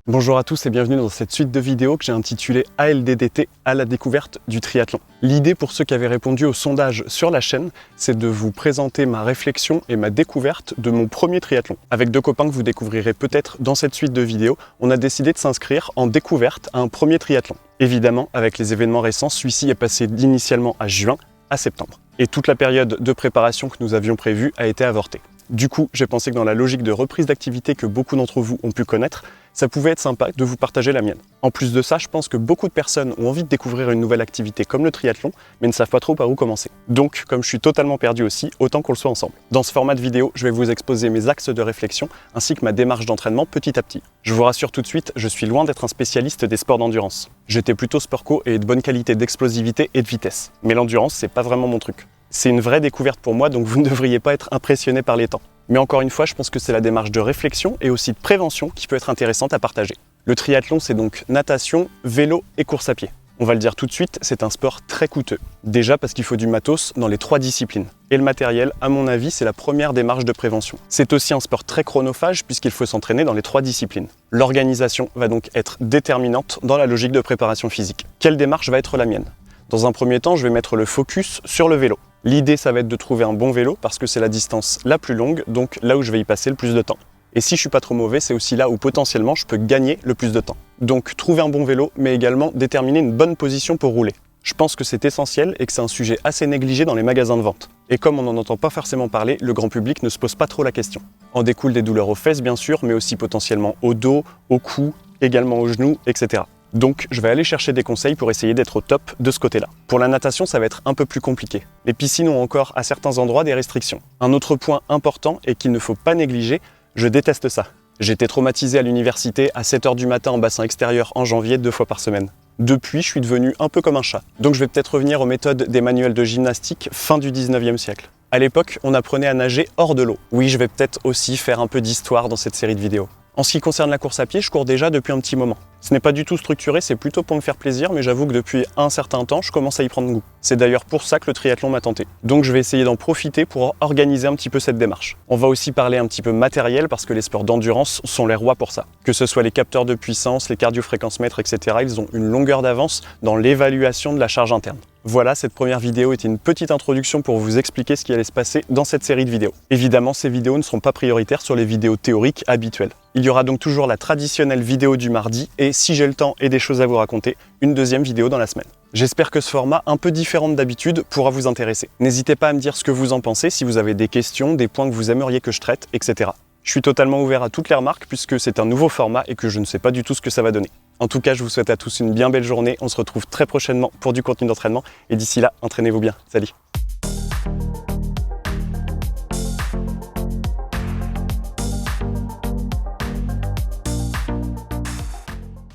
Bonjour à tous et bienvenue dans cette suite de vidéos que j'ai intitulée ALDDT à la découverte du triathlon. L'idée pour ceux qui avaient répondu au sondage sur la chaîne, c'est de vous présenter ma réflexion et ma découverte de mon premier triathlon. Avec deux copains que vous découvrirez peut-être dans cette suite de vidéos, on a décidé de s'inscrire en découverte à un premier triathlon. Évidemment, avec les événements récents, celui-ci est passé initialement à juin à septembre. Et toute la période de préparation que nous avions prévue a été avortée. Du coup, j'ai pensé que dans la logique de reprise d'activité que beaucoup d'entre vous ont pu connaître, ça pouvait être sympa de vous partager la mienne. En plus de ça, je pense que beaucoup de personnes ont envie de découvrir une nouvelle activité comme le triathlon, mais ne savent pas trop par où commencer. Donc, comme je suis totalement perdu aussi, autant qu'on le soit ensemble. Dans ce format de vidéo, je vais vous exposer mes axes de réflexion ainsi que ma démarche d'entraînement petit à petit. Je vous rassure tout de suite, je suis loin d'être un spécialiste des sports d'endurance. J'étais plutôt sport-co et de bonne qualité d'explosivité et de vitesse. Mais l'endurance, c'est pas vraiment mon truc. C'est une vraie découverte pour moi, donc vous ne devriez pas être impressionné par les temps. Mais encore une fois, je pense que c'est la démarche de réflexion et aussi de prévention qui peut être intéressante à partager. Le triathlon, c'est donc natation, vélo et course à pied. On va le dire tout de suite, c'est un sport très coûteux. Déjà parce qu'il faut du matos dans les 3 disciplines. Et le matériel, à mon avis, c'est la première démarche de prévention. C'est aussi un sport très chronophage puisqu'il faut s'entraîner dans les 3 disciplines. L'organisation va donc être déterminante dans la logique de préparation physique. Quelle démarche va être la mienne ? Dans un premier temps, je vais mettre le focus sur le vélo. L'idée, ça va être de trouver un bon vélo parce que c'est la distance la plus longue, donc là où je vais y passer le plus de temps. Et si je suis pas trop mauvais, c'est aussi là où potentiellement je peux gagner le plus de temps. Donc trouver un bon vélo, mais également déterminer une bonne position pour rouler. Je pense que c'est essentiel et que c'est un sujet assez négligé dans les magasins de vente. Et comme on n'en entend pas forcément parler, le grand public ne se pose pas trop la question. En découlent des douleurs aux fesses bien sûr, mais aussi potentiellement au dos, au cou, également aux genoux, etc. Donc, je vais aller chercher des conseils pour essayer d'être au top de ce côté-là. Pour la natation, ça va être un peu plus compliqué. Les piscines ont encore, à certains endroits, des restrictions. Un autre point important et qu'il ne faut pas négliger, je déteste ça. J'étais traumatisé à l'université à 7 h du matin en bassin extérieur en janvier 2 fois par semaine. Depuis, je suis devenu un peu comme un chat. Donc je vais peut-être revenir aux méthodes des manuels de gymnastique fin du 19e siècle. À l'époque, on apprenait à nager hors de l'eau. Oui, je vais peut-être aussi faire un peu d'histoire dans cette série de vidéos. En ce qui concerne la course à pied, je cours déjà depuis un petit moment. Ce n'est pas du tout structuré, c'est plutôt pour me faire plaisir, mais j'avoue que depuis un certain temps, je commence à y prendre goût. C'est d'ailleurs pour ça que le triathlon m'a tenté. Donc je vais essayer d'en profiter pour organiser un petit peu cette démarche. On va aussi parler un petit peu matériel, parce que les sports d'endurance sont les rois pour ça. Que ce soit les capteurs de puissance, les cardio-fréquence-mètres, etc., ils ont une longueur d'avance dans l'évaluation de la charge interne. Voilà, cette première vidéo était une petite introduction pour vous expliquer ce qui allait se passer dans cette série de vidéos. Évidemment, ces vidéos ne seront pas prioritaires sur les vidéos théoriques habituelles. Il y aura donc toujours la traditionnelle vidéo du mardi et, si j'ai le temps et des choses à vous raconter, une deuxième vidéo dans la semaine. J'espère que ce format un peu différent d'habitude pourra vous intéresser. N'hésitez pas à me dire ce que vous en pensez, si vous avez des questions, des points que vous aimeriez que je traite, etc. Je suis totalement ouvert à toutes les remarques puisque c'est un nouveau format et que je ne sais pas du tout ce que ça va donner. En tout cas, je vous souhaite à tous une bien belle journée. On se retrouve très prochainement pour du contenu d'entraînement. Et d'ici là, entraînez-vous bien. Salut!